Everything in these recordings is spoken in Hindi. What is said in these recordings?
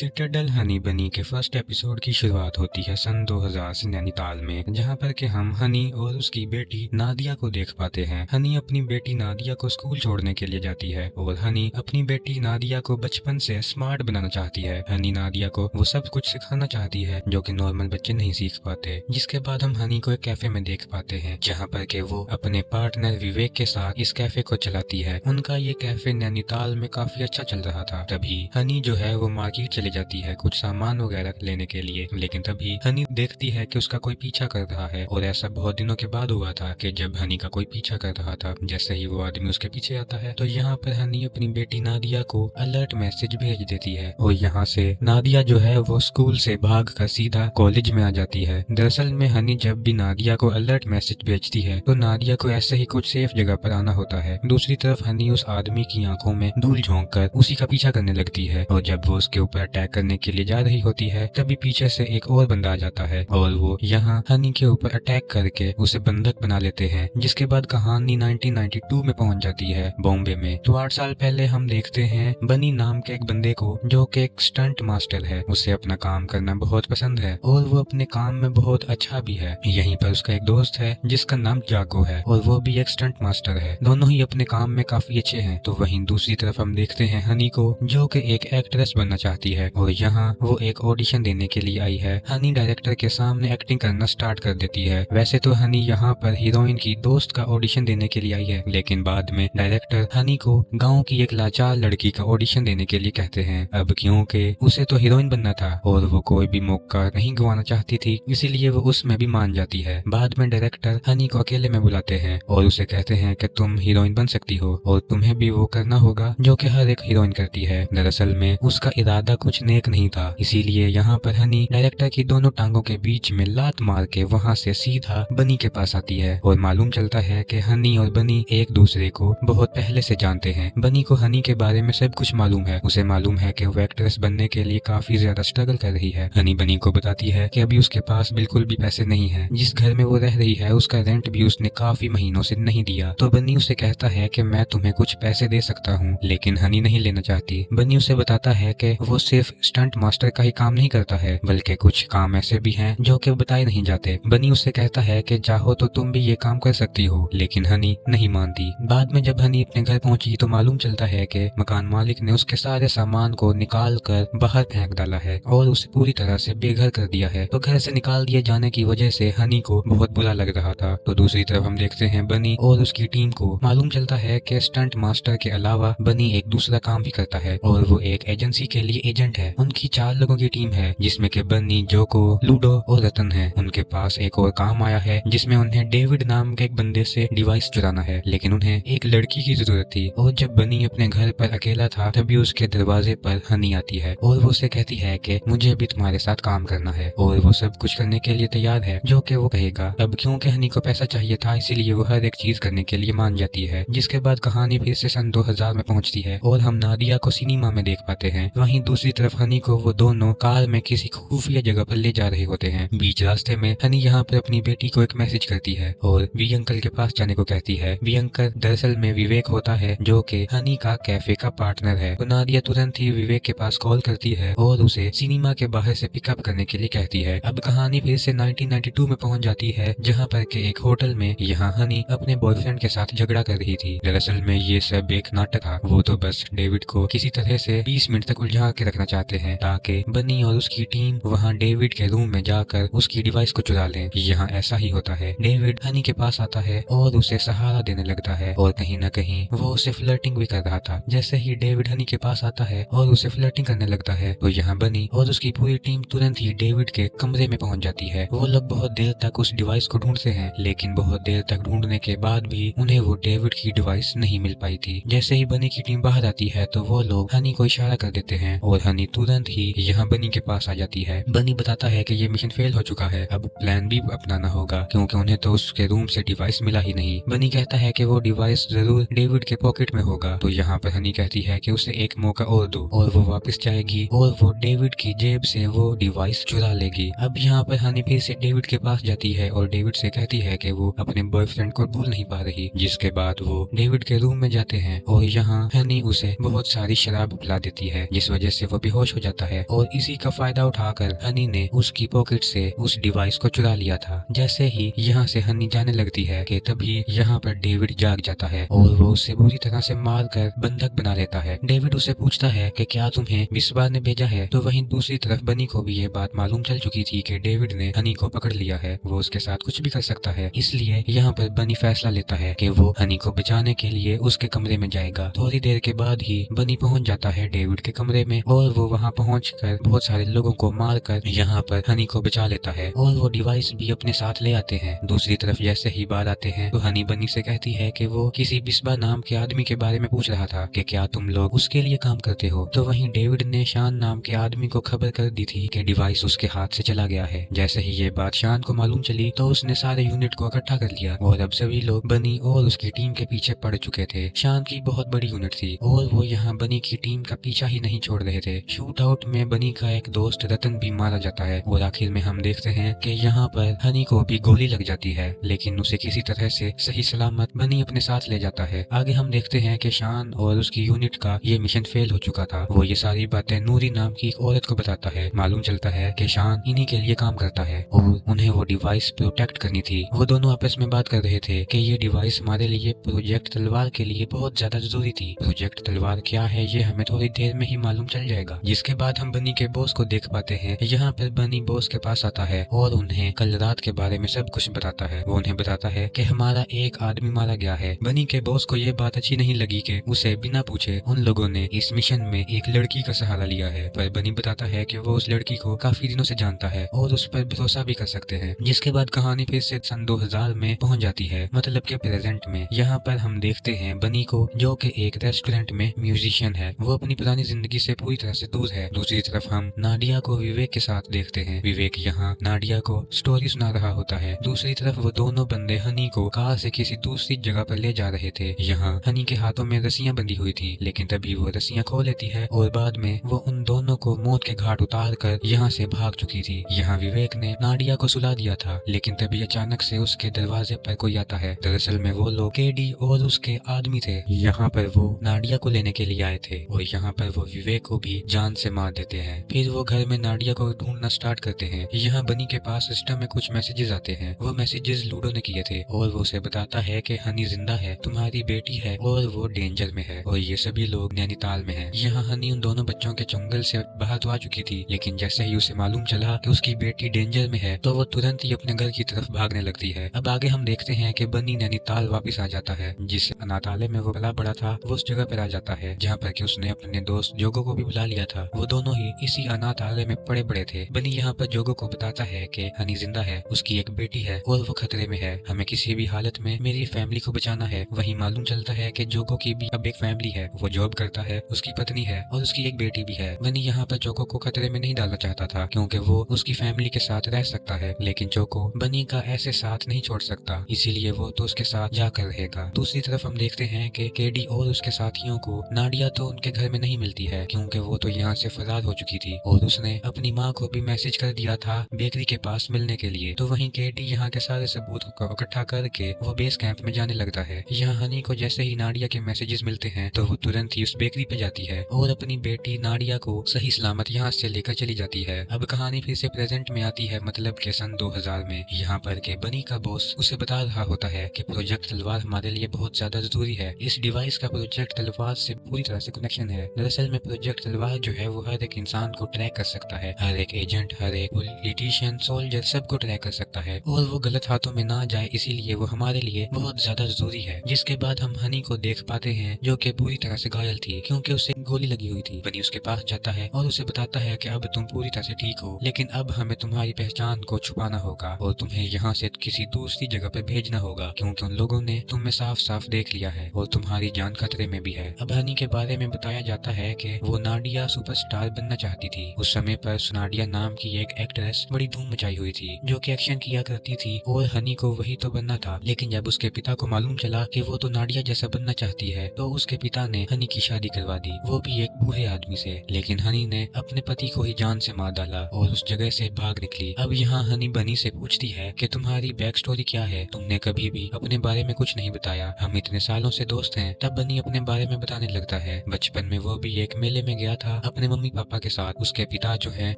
सिटाडेल हनी बनी के फर्स्ट एपिसोड की शुरुआत होती है सन 2000 से नैनीताल में, जहाँ पर के हम हनी और उसकी बेटी नादिया को देख पाते हैं। हनी अपनी बेटी नादिया को स्कूल छोड़ने के लिए जाती है और हनी अपनी बेटी नादिया को बचपन से स्मार्ट बनाना चाहती है। हनी नादिया को वो सब कुछ सिखाना चाहती है जो कि नॉर्मल बच्चे नहीं सीख पाते। जिसके बाद हम हनी को एक कैफे में देख पाते हैं, जहाँ पर के वो अपने पार्टनर विवेक के साथ इस कैफे को चलाती है। उनका ये कैफे नैनीताल में काफी अच्छा चल रहा था। तभी हनी जो है वो मार्केट चली जाती है कुछ सामान वगैरह लेने के लिए, लेकिन तभी हनी देखती है कि उसका कोई पीछा कर रहा है। और ऐसा बहुत दिनों के बाद हुआ था कि जब हनी का कोई पीछा कर रहा था। जैसे ही वो आदमी उसके पीछे आता है तो यहाँ पर हनी अपनी बेटी नादिया को अलर्ट मैसेज भेज देती है और यहाँ से नादिया जो है वो स्कूल से भाग कर सीधा कॉलेज में आ जाती है। दरअसल में हनी जब भी नादिया को अलर्ट मैसेज भेजती है तो नादिया को ऐसे ही कुछ सेफ जगह पर आना होता है। दूसरी तरफ हनी उस आदमी की आंखों में धूल झोंक कर उसी का पीछा करने लगती है और जब वो उसके ऊपर अटैक करने के लिए जा रही होती है तभी पीछे से एक और बंदा आ जाता है और वो यहाँ हनी के ऊपर अटैक करके उसे बंधक बना लेते हैं। जिसके बाद कहानी 1992 में पहुंच जाती है बॉम्बे में। तो 8 साल पहले हम देखते हैं बनी नाम के एक बंदे को जो कि एक स्टंट मास्टर है। उसे अपना काम करना बहुत पसंद है और वो अपने काम में बहुत अच्छा भी है। यहीं पर उसका एक दोस्त है जिसका नाम जागो है और वो भी एक स्टंट मास्टर है। दोनों ही अपने काम में काफी अच्छे हैं। तो वहीं दूसरी तरफ हम देखते हैं हनी को जो कि एक एक्ट्रेस बनना चाहती है और यहाँ वो एक ऑडिशन देने के लिए आई है। हनी डायरेक्टर के सामने एक्टिंग करना स्टार्ट कर देती है। वैसे तो हनी यहाँ पर हीरोइन की दोस्त का ऑडिशन देने के लिए आई है, लेकिन बाद में डायरेक्टर हनी को गाँव की एक लाचार लड़की का ऑडिशन देने के लिए कहते हैं। अब क्योंकि उसे तो हीरोइन बनना था और वो कोई भी मौका नहीं गंवाना चाहती थी, इसीलिए वो उसमें भी मान जाती है। बाद में डायरेक्टर हनी को अकेले में बुलाते हैं और उसे कहते हैं कि तुम हीरोइन बन सकती हो और तुम्हें भी वो करना होगा जो कि हर एक हीरोइन करती है। दरअसल में उसका इरादा कुछ नेक नहीं था, इसीलिए यहाँ पर हनी डायरेक्टर की दोनों टांगों के बीच में लात मार के वहाँ से सीधा बनी के पास आती है और मालूम चलता है कि हनी और बनी एक दूसरे को बहुत पहले से जानते हैं। बनी को हनी के बारे में सब कुछ मालूम है। उसे मालूम है कि वो एक्ट्रेस बनने के लिए काफी ज्यादा स्ट्रगल कर रही है। हनी बनी को बताती है कि अभी उसके पास बिल्कुल भी पैसे नहीं है। जिस घर में वो रह रही है उसका रेंट भी उसने काफी महीनों से नहीं दिया। तो बनी उसे कहता है कि मैं तुम्हें कुछ पैसे दे सकता हूँ, लेकिन हनी नहीं लेना चाहती। बनी उसे बताता है कि वो सिर्फ स्टंट मास्टर का ही काम नहीं करता है, बल्कि कुछ काम ऐसे भी हैं जो कि बताए नहीं जाते। बनी उससे कहता है कि चाहो तो तुम भी ये काम कर सकती हो, लेकिन हनी नहीं मानती। बाद में जब हनी अपने घर पहुंची तो मालूम चलता है कि मकान मालिक ने उसके सारे सामान को निकाल कर बाहर फेंक डाला है और उसे पूरी तरह से बेघर कर दिया है। तो घर से निकाल दिए जाने की वजह से हनी को बहुत बुरा लग रहा था। तो दूसरी तरफ हम देखते हैं बनी और उसकी टीम को मालूम चलता है कि स्टंट मास्टर के अलावा बनी एक दूसरा काम भी करता है और वो एक एजेंसी के लिए एजेंट है। उनकी 4 लोगों की टीम है जिसमें के बनी, जोको, लूडो और रतन है। उनके पास एक और काम आया है जिसमें उन्हें डेविड नाम के एक बंदे से डिवाइस चुराना है, लेकिन उन्हें एक लड़की की जरूरत थी। और जब बनी अपने घर पर अकेला था तभी उसके दरवाजे पर हनी आती है और वो उसे कहती है कि मुझे भी तुम्हारे साथ काम करना है और वो सब कुछ करने के लिए तैयार है जो कि वो कहेगा। अब क्योंकि हनी को पैसा चाहिए था इसीलिए वो हर एक चीज करने के लिए मान जाती है। जिसके बाद कहानी फिर से सन 2000 में पहुंचती है और हम नादिया को सिनेमा में देख पाते हैं। वहीं दूसरी तरफ हनी को वो दोनों कार में किसी खुफिया जगह पर ले जा रहे होते हैं। बीच रास्ते में हनी यहाँ पर अपनी बेटी को एक मैसेज करती है और वी अंकल के पास जाने को कहती है। वी अंकल दरअसल में विवेक होता है जो कि हनी का कैफे का पार्टनर है। तो नादिया तुरंत ही विवेक के पास कॉल करती है और उसे सिनेमा के बाहर से पिकअप करने के लिए कहती है। अब कहानी फिर से 1992 में पहुंच जाती है, जहाँ पर के एक होटल में यहाँ हनी अपने बॉयफ्रेंड के साथ झगड़ा कर रही थी। दरअसल में ये सब एक नाटक था। वो तो बस डेविड को किसी तरह से 20 मिनट तक उलझा के रखना चाहते हैं ताकि बनी और उसकी टीम वहाँ डेविड के रूम में जाकर उसकी डिवाइस को चुरा लें। यहाँ ऐसा ही होता है। डेविड हनी के पास आता है और उसे सहारा देने लगता है और कहीं न कहीं वो उसे फ्लर्टिंग भी कर रहा था। जैसे ही डेविड हनी के पास आता है और उसे फ्लर्टिंग करने लगता है तो यहाँ बनी और उसकी पूरी टीम तुरंत ही डेविड के कमरे में पहुंच जाती है। वो लोग बहुत देर तक उस डिवाइस को ढूंढते हैं, लेकिन बहुत देर तक ढूंढने के बाद भी उन्हें वो डेविड की डिवाइस नहीं मिल पाई थी। जैसे ही बनी की टीम बाहर आती है तो वो लोग हनी को इशारा कर देते हैं और हनी तुरंत ही यहाँ बनी के पास आ जाती है। बनी बताता है कि ये मिशन फेल हो चुका है, अब प्लान बी अपनाना होगा क्योंकि उन्हें तो उसके रूम से डिवाइस मिला ही नहीं। बनी कहता है कि वो डिवाइस जरूर डेविड के पॉकेट में होगा। तो यहाँ पर हनी कहती है कि उसे एक मौका और दो और वो वापस जाएगी और वो डेविड की जेब से वो डिवाइस चुरा लेगी। अब यहाँ पर हनी फिर से डेविड के पास जाती है और डेविड से कहती है कि वो अपने बॉयफ्रेंड को भूल नहीं पा रही। जिसके बाद वो डेविड के रूम में जाते हैं और यहाँ हनी उसे बहुत सारी शराब पिला देती है जिस वजह से वो बेहोश हो जाता है और इसी का फायदा उठाकर हनी ने उसकी पॉकेट से उस डिवाइस को चुरा लिया था। जैसे ही यहाँ से हनी जाने लगती है कि तभी यहाँ पर डेविड जाग जाता है और वो उसे बुरी तरह से मारकर बंधक बना लेता है। डेविड उससे पूछता है कि क्या तुम्हें बिस्वा ने भेजा है, तो वहीं दूसरी तरफ बनी को भी ये बात मालूम चल चुकी थी कि डेविड ने हनी को पकड़ लिया है, वो उसके साथ कुछ भी कर सकता है। इसलिए यहाँ पर बनी फैसला लेता है कि वो हनी को बचाने के लिए उसके कमरे में जाएगा। थोड़ी देर के बाद ही बनी पहुंच जाता है डेविड के कमरे में और वो वहां पहुंचकर बहुत सारे लोगों को मारकर यहाँ पर हनी को बचा लेता है और वो डिवाइस भी अपने साथ ले आते हैं। दूसरी तरफ जैसे ही बाहर आते हैं तो हनी बनी से कहती है कि वो किसी बिस्बा नाम के आदमी के बारे में पूछ रहा था कि क्या तुम लोग उसके लिए काम करते हो। तो वहीं डेविड ने शान नाम के आदमी को खबर कर दी थी कि डिवाइस उसके हाथ से चला गया है। जैसे ही ये बात शान को मालूम चली तो उसने सारे यूनिट को इकट्ठा कर लिया और अब सभी लोग बनी और उसकी टीम के पीछे पड़ चुके थे। शान की बहुत बड़ी यूनिट थी और वो यहाँ बनी की टीम का पीछा ही नहीं छोड़ रहे थे। शूट आउट में बनी का एक दोस्त रतन भी मारा जाता है और आखिर में हम देखते हैं कि यहाँ पर हनी को भी गोली लग जाती है, लेकिन उसे किसी तरह से सही सलामत बनी अपने साथ ले जाता है। आगे हम देखते हैं कि शान और उसकी यूनिट का ये मिशन फेल हो चुका था। वो ये सारी बातें नूरी नाम की एक औरत को बताता है। मालूम चलता है कि शान इन्हीं के लिए काम करता है और उन्हें वो डिवाइस प्रोटेक्ट करनी थी। वो दोनों आपस में बात कर रहे थे कि ये डिवाइस हमारे लिए प्रोजेक्ट तलवार के लिए बहुत ज्यादा जरूरी थी। प्रोजेक्ट तलवार क्या है ये हमें थोड़ी देर में ही मालूम चल जाएगा। जिसके बाद हम बनी के बॉस को देख पाते हैं। यहाँ पर बनी बॉस के पास आता है और उन्हें कल रात के बारे में सब कुछ बताता है। वो उन्हें बताता है कि हमारा एक आदमी मारा गया है। बनी के बॉस को ये बात अच्छी नहीं लगी कि उसे बिना पूछे उन लोगों ने इस मिशन में एक लड़की का सहारा लिया है, पर बनी बताता है कि वो उस लड़की को काफी दिनों से जानता है और उस पर भरोसा भी कर सकते हैं। जिसके बाद कहानी फिर से सन 2000 में पहुंच जाती है, मतलब के प्रेजेंट में। यहाँ पर हम देखते हैं बनी को जो कि एक रेस्टोरेंट में म्यूजिशियन है। वो अपनी पुरानी जिंदगी से पूरी तरह से दूर है। दूसरी तरफ हम नाडिया को विवेक के साथ देखते हैं। विवेक यहाँ नाडिया को स्टोरी सुना रहा होता है। दूसरी तरफ वो दोनों बंदे हनी को कार से किसी दूसरी जगह पर ले जा रहे थे। यहाँ हनी के हाथों में रस्सियां बंधी हुई थी, लेकिन तभी वो रस्सियां खो लेती है और बाद में वो उन दोनों को मौत के घाट उतार कर यहाँ से भाग चुकी थी। यहाँ विवेक ने नाडिया को सुला दिया था, लेकिन तभी अचानक से उसके दरवाजे पर कोई आता है। दरअसल में वो लोग केडी और उसके आदमी थे। यहाँ पर वो नाडिया को लेने के लिए आए थे और यहाँ पर वो विवेक को भी जान से मार देते हैं। फिर वो घर में नाडिया को ढूंढना स्टार्ट करते हैं। यहाँ बनी के पास सिस्टम में कुछ मैसेजेस आते हैं। वो मैसेजेस लूडो ने किए थे और वो उसे बताता है कि हनी जिंदा है, तुम्हारी बेटी है और वो डेंजर में है और ये सभी लोग नैनीताल में हैं। यहाँ हनी उन दोनों बच्चों के जंगल से बाहर तो आ चुकी थी, लेकिन जैसे ही उसे मालूम चला कि उसकी बेटी डेंजर में है तो वो तुरंत ही अपने घर की तरफ भागने लगती है। अब आगे हम देखते हैं कि बनी नैनीताल वापस आ जाता है। जिस अनाथालय में वो पला बड़ा था वो उस जगह पर आ जाता है जहाँ पर कि उसने अपने दोस्त जोगो को भी बुला लिया था। वो दोनों ही इसी अनाथालय में पड़े बड़े थे। बनी यहाँ पर जोगो को बताता है कि हनी जिंदा है, उसकी एक बेटी है और वो खतरे में है, हमें किसी भी हालत में मेरी फैमिली को बचाना है। वहीं मालूम चलता है कि जोगो की भी अब एक फैमिली है, वो जॉब करता है, उसकी पत्नी है और उसकी एक बेटी भी है। बनी यहाँ पर जोगो को खतरे में नहीं डालना चाहता था क्योंकि वो उसकी फैमिली के साथ रह सकता है, लेकिन जोगो बनी का ऐसे साथ नहीं छोड़ सकता, इसीलिए वो तो उसके साथ जाकर रहेगा। दूसरी तरफ हम देखते हैं कि केडी और उसके साथियों को नाडिया तो उनके घर में नहीं मिलती है क्योंकि वो तो यहाँ से फरार हो चुकी थी और उसने अपनी माँ को भी मैसेज कर दिया था बेकरी के पास मिलने के लिए। तो वहीं केडी यहाँ के सारे सबूत को इकट्ठा करके वो बेस कैंप में जाने लगता है। यहाँ हनी को जैसे ही नाडिया के मैसेजेस मिलते हैं तो वो तुरंत ही उस बेकरी पे जाती है और अपनी बेटी नाडिया को सही सलामत यहाँ से लेकर चली जाती है। अब कहानी फिर से प्रेजेंट में आती है, मतलब के सन 2000 में। यहाँ पर के बनी का बॉस उसे बता रहा होता है कि प्रोजेक्ट तलवार हमारे लिए बहुत ज्यादा जरूरी है। इस डिवाइस का प्रोजेक्ट तलवार से पूरी तरह से कनेक्शन है। दरअसल में प्रोजेक्ट तलवार जो है वो हर एक इंसान को ट्रैक कर सकता है, हर एक एजेंट, हर एक पॉलिटिशियन, सोल्जर सबको ट्रैक कर सकता है और वो गलत हाथों में ना जाए, इसीलिए वो हमारे लिए बहुत ज्यादा जरूरी है। जिसके बाद हम हनी को देख पाते हैं जो कि पूरी तरह से घायल थी क्योंकि उसे गोली लगी हुई थी। बनी उसके पास जाता है और उसे बताता है कि अब तुम पूरी तरह से ठीक हो, लेकिन अब हमें तुम्हारी पहचान को छुपाना होगा और तुम्हें यहाँ से किसी दूसरी जगह पर भेजना होगा क्योंकि उन लोगों ने तुम्हें साफ साफ देख लिया है और तुम्हारी जान खतरे में भी है। अब हनी के बारे में बताया जाता है कि वो नाडिया सुपरस्टार बनना चाहती थी। उस समय पर नाडिया नाम की एक एक्ट्रेस बड़ी धूम मचाई हुई थी जो कि एक्शन किया करती थी और हनी को वही तो बनना था। लेकिन जब उसके पिता को मालूम चला कि वो तो नाडिया जैसा बनना चाहती है तो उसके पिता ने हनी की शादी करवा दी, वो भी एक बूढ़े आदमी से। लेकिन हनी ने अपने पति को ही जान से मार डाला और उस जगह से भाग निकली। अब यहाँ हनी बनी से पूछती है कि तुम्हारी बैक स्टोरी क्या है, तुमने कभी भी अपने बारे में कुछ नहीं बताया, हम इतने सालों से दोस्त हैं। तब बनी अपने बारे में बताने लगता है। बचपन में वो भी एक मेले में गया था था अपने मम्मी पापा के साथ। उसके पिता जो है